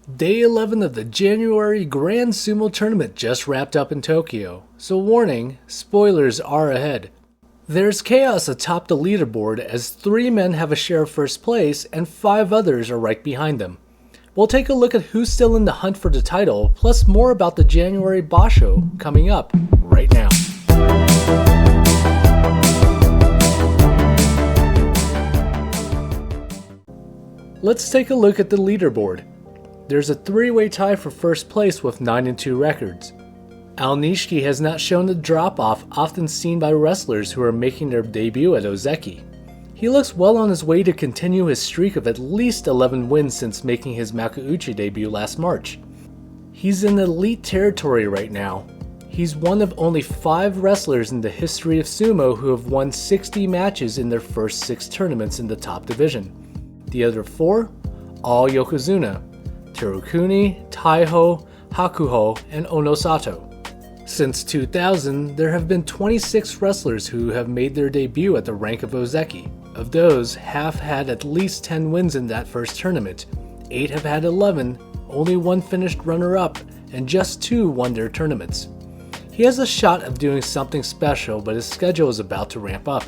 Day 11 of the January Grand Sumo Tournament just wrapped up in Tokyo, so warning, spoilers are ahead. There's chaos atop the leaderboard as 3 men have a share of first place and 5 others are right behind them. We'll take a look at who's still in the hunt for the title, plus more about the January basho coming up right now. Let's take a look at the leaderboard. There's a 3-way tie for first place with 9-2 records. Aonishiki has not shown the drop-off often seen by wrestlers who are making their debut at ozeki. He looks well on his way to continue his streak of at least 11 wins since making his makuuchi debut last March. He's in elite territory right now. He's one of only 5 wrestlers in the history of sumo who have won 60 matches in their first 6 tournaments in the top division. The other 4? All Yokozuna. Terukuni, Taiho, Hakuho, and Onosato. Since 2000, there have been 26 wrestlers who have made their debut at the rank of ozeki. Of those, half had at least 10 wins in that first tournament, 8 have had 11, only 1 finished runner-up, and just 2 won their tournaments. He has a shot of doing something special, but his schedule is about to ramp up.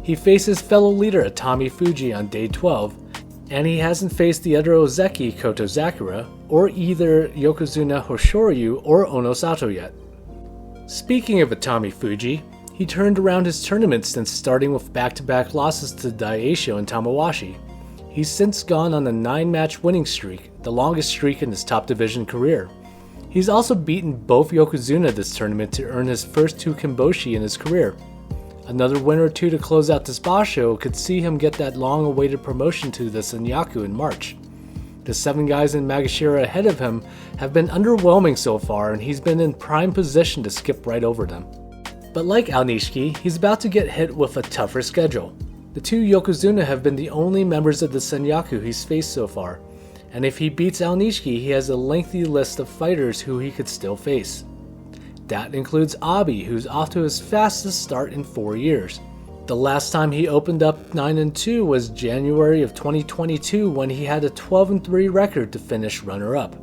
He faces fellow leader Atamifuji on day 12, and he hasn't faced the other ozeki Kotozakura, or either Yokozuna Hoshoryu or Onosato yet. Speaking of Atamifuji, he turned around his tournament since starting with back-to-back losses to Daisho and Tamawashi. He's since gone on a 9-match winning streak, the longest streak in his top division career. He's also beaten both Yokozuna this tournament to earn his first 2 kimboshi in his career. Another win or 2 to close out this basho could see him get that long-awaited promotion to the Senyaku in March. The 7 guys in Maegashira ahead of him have been underwhelming so far, and he's been in prime position to skip right over them. But like Aonishiki, he's about to get hit with a tougher schedule. The 2 Yokozuna have been the only members of the Senyaku he's faced so far, and if he beats Aonishiki, he has a lengthy list of fighters who he could still face. That includes Abi, who's off to his fastest start in 4 years. The last time he opened up 9-2 was January of 2022 when he had a 12-3 record to finish runner-up.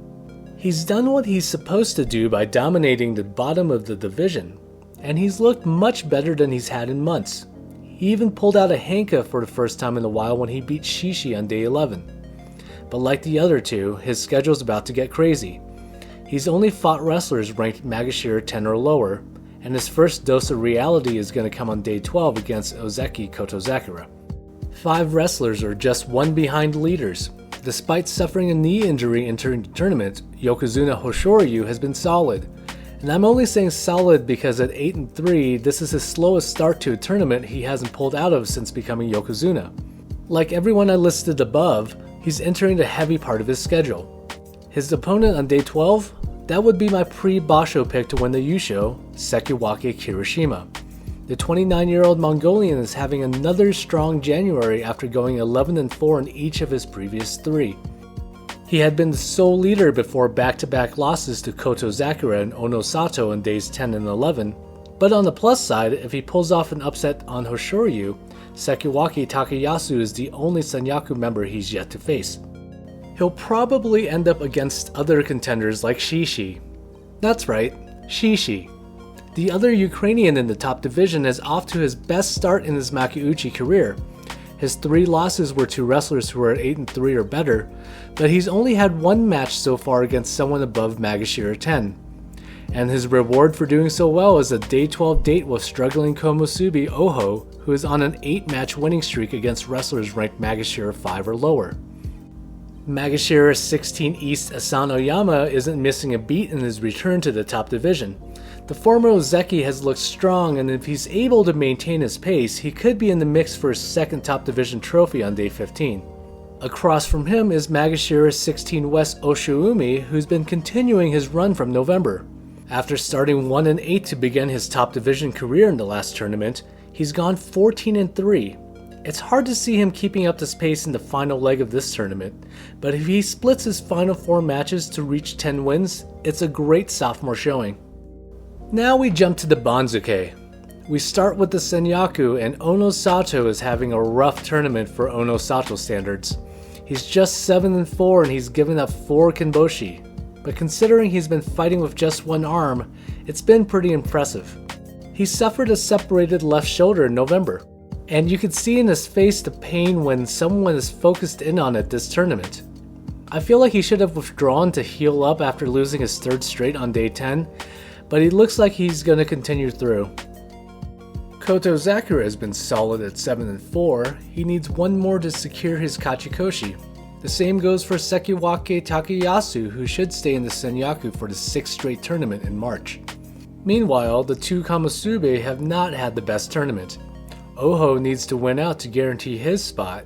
He's done what he's supposed to do by dominating the bottom of the division, and he's looked much better than he's had in months. He even pulled out a Henka for the first time in a while when he beat Shishi on day 11. But like the other 2, his schedule's about to get crazy. He's only fought wrestlers ranked Maegashira 10 or lower, and his first dose of reality is going to come on day 12 against ozeki Kotozakura. 5 wrestlers are just 1 behind leaders. Despite suffering a knee injury entering the tournament, Yokozuna Hoshoryu has been solid. And I'm only saying solid because at 8-3, this is his slowest start to a tournament he hasn't pulled out of since becoming Yokozuna. Like everyone I listed above, he's entering the heavy part of his schedule. His opponent on day 12? That would be my pre-basho pick to win the yusho, Sekiwake Kirishima. The 29-year-old Mongolian is having another strong January after going 11-4 in each of his previous 3. He had been the sole leader before back-to-back losses to Kotozakura and Onosato on days 10 and 11, but on the plus side, if he pulls off an upset on Hoshoryu, Sekiwake Takayasu is the only Senyaku member he's yet to face. He'll probably end up against other contenders like Shishi. That's right, Shishi. The other Ukrainian in the top division is off to his best start in his makuuchi career. His 3 losses were to wrestlers who are at 8-3 or better, but he's only had 1 match so far against someone above Maegashira 10. And his reward for doing so well is a day 12 date with struggling Komusubi Oho, who is on an 8-match winning streak against wrestlers ranked Maegashira 5 or lower. Maegashira 16 East Asanoyama isn't missing a beat in his return to the top division. The former ozeki has looked strong, and if he's able to maintain his pace, he could be in the mix for his 2nd top division trophy on day 15. Across from him is Maegashira 16 West Oshoumi, who's been continuing his run from November. After starting 1-8 to begin his top division career in the last tournament, he's gone 14-3. It's hard to see him keeping up this pace in the final leg of this tournament, but if he splits his final 4 matches to reach 10 wins, it's a great sophomore showing. Now we jump to the banzuke. We start with the Senyaku, and Onosato is having a rough tournament for Onosato standards. He's just 7-4 and he's given up 4 Kenboshi. But considering he's been fighting with just one arm, it's been pretty impressive. He suffered a separated left shoulder in November, and you could see in his face the pain when someone is focused in on it this tournament. I feel like he should have withdrawn to heal up after losing his 3rd straight on day 10, but he looks like he's going to continue through. Koto Zakura has been solid at 7-4, he needs one more to secure his Kachikoshi. The same goes for Sekiwake Takayasu, who should stay in the Senyaku for the 6th straight tournament in March. Meanwhile, the 2 Kamasube have not had the best tournament. Oho needs to win out to guarantee his spot,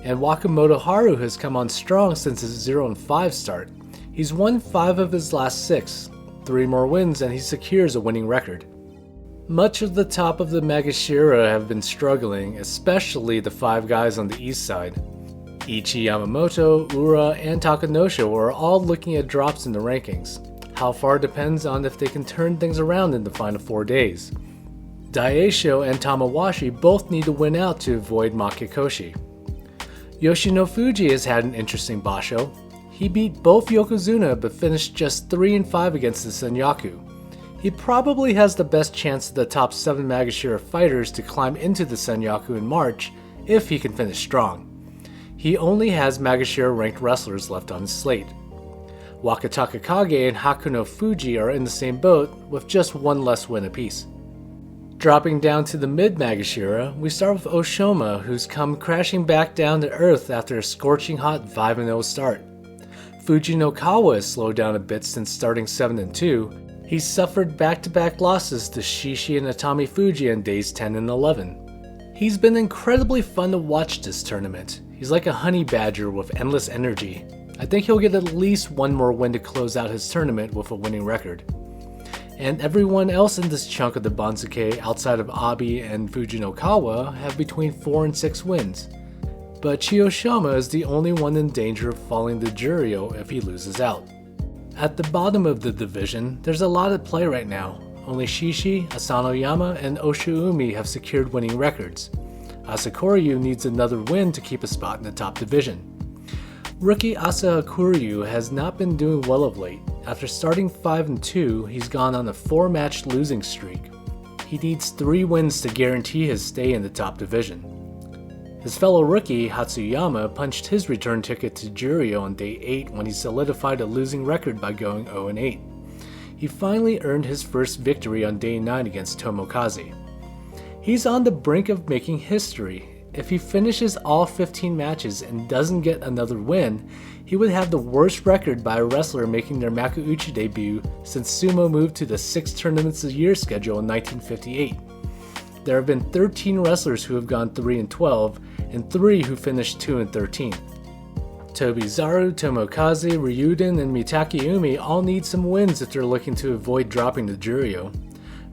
and Wakamoto Haru has come on strong since his 0-5 start. He's won 5 of his last 6, 3 more wins and he secures a winning record. Much of the top of the Maegashira have been struggling, especially the 5 guys on the east side. Ichi Yamamoto, Ura, and Takanosho are all looking at drops in the rankings. How far depends on if they can turn things around in the final 4 days. Daisho and Tamawashi both need to win out to avoid Makikoshi. Yoshinofuji has had an interesting basho. He beat both Yokozuna but finished just 3-5 against the Senyaku. He probably has the best chance of the top 7 Maegashira fighters to climb into the Senyaku in March if he can finish strong. He only has Maegashira ranked wrestlers left on his slate. Wakataka Kage and Hakuno Fuji are in the same boat with just 1 less win apiece. Dropping down to the mid-Maegashira, we start with Oshoma, who's come crashing back down to earth after a scorching hot 5-0 start. Fujinokawa has slowed down a bit since starting 7-2. He's suffered back-to-back losses to Shishi and Atamifuji on days 10 and 11. He's been incredibly fun to watch this tournament. He's like a honey badger with endless energy. I think he'll get at least 1 more win to close out his tournament with a winning record. And everyone else in this chunk of the banzuke outside of Abi and Fujinokawa have between 4 and 6 wins. But Chiyoshima is the only one in danger of falling to Juryo if he loses out. At the bottom of the division, there's a lot at play right now. Only Shishi, Asanoyama, and Oshiumi have secured winning records. Asakuryu needs another win to keep a spot in the top division. Rookie Asakuryu has not been doing well of late. After starting 5-2, he's gone on a 4-match losing streak. He needs 3 wins to guarantee his stay in the top division. His fellow rookie, Hatsuyama, punched his return ticket to Juryo on day 8 when he solidified a losing record by going 0-8. He finally earned his first victory on day 9 against Tomokaze. He's on the brink of making history. If he finishes all 15 matches and doesn't get another win, he would have the worst record by a wrestler making their makuuchi debut since sumo moved to the 6 tournaments a year schedule in 1958. There have been 13 wrestlers who have gone 3-12, and 3 who finished 2-13. Tobizaru, Tomokaze, Ryuden, and Mitakeumi all need some wins if they're looking to avoid dropping to Juryo.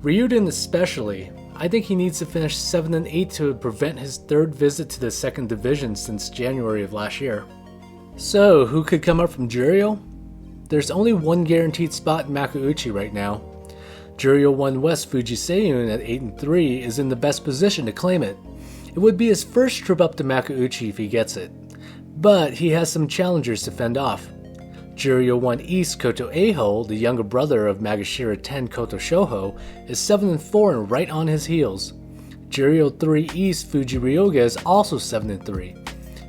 Ryuden especially. I think he needs to finish 7-8 to prevent his 3rd visit to the 2nd division since January of last year. So, who could come up from Juryo? There's only 1 guaranteed spot in makuuchi right now. Juryo 1 West Fujiseiyun at 8-3 is in the best position to claim it. It would be his first trip up to makuuchi if he gets it. But he has some challengers to fend off. Juryo 1 East Koto Eiho, the younger brother of Maegashira 10 Koto Shoho, is 7-4 and right on his heels. Juryo 3 East Fuji Ryoga is also 7-3.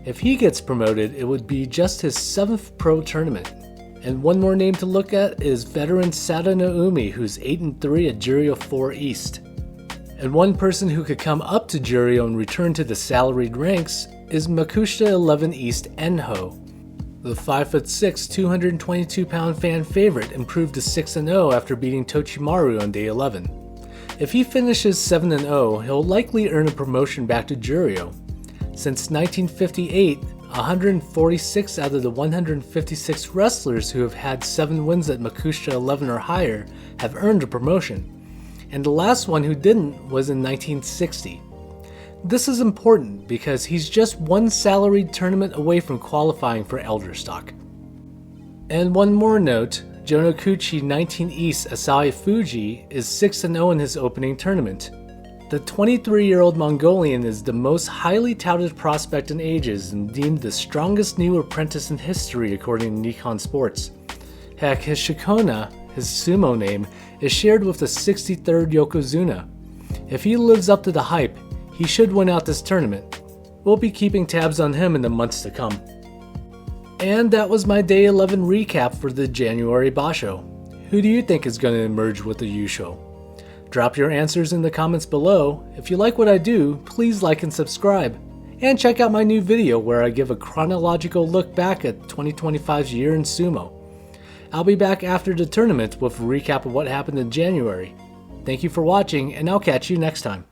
If he gets promoted, it would be just his 7th pro tournament. And one more name to look at is veteran Sada Naomi, who's 8-3 at Juryo 4 East. And one person who could come up to Juryo and return to the salaried ranks is Makushita 11 East Enho. The 5'6", 222-pound fan favorite improved to 6-0 after beating Tochimaru on day 11. If he finishes 7-0, he'll likely earn a promotion back to Juryo. Since 1958, 146 out of the 156 wrestlers who have had 7 wins at Makushita 11 or higher have earned a promotion, and the last one who didn't was in 1960. This is important because he's just 1 salaried tournament away from qualifying for Elder Stock. And one more note, Jonokuchi 19 East Asahi Fuji is 6-0 in his opening tournament. The 23-year-old Mongolian is the most highly touted prospect in ages and deemed the strongest new apprentice in history according to Nikon Sports. Heck, his Shikona, his sumo name, is shared with the 63rd Yokozuna. If he lives up to the hype, he should win out this tournament. We'll be keeping tabs on him in the months to come. And that was my Day 11 recap for the January basho. Who do you think is going to emerge with the yusho? Drop your answers in the comments below. If you like what I do, please like and subscribe. And check out my new video where I give a chronological look back at 2025's year in sumo. I'll be back after the tournament with a recap of what happened in January. Thank you for watching, and I'll catch you next time.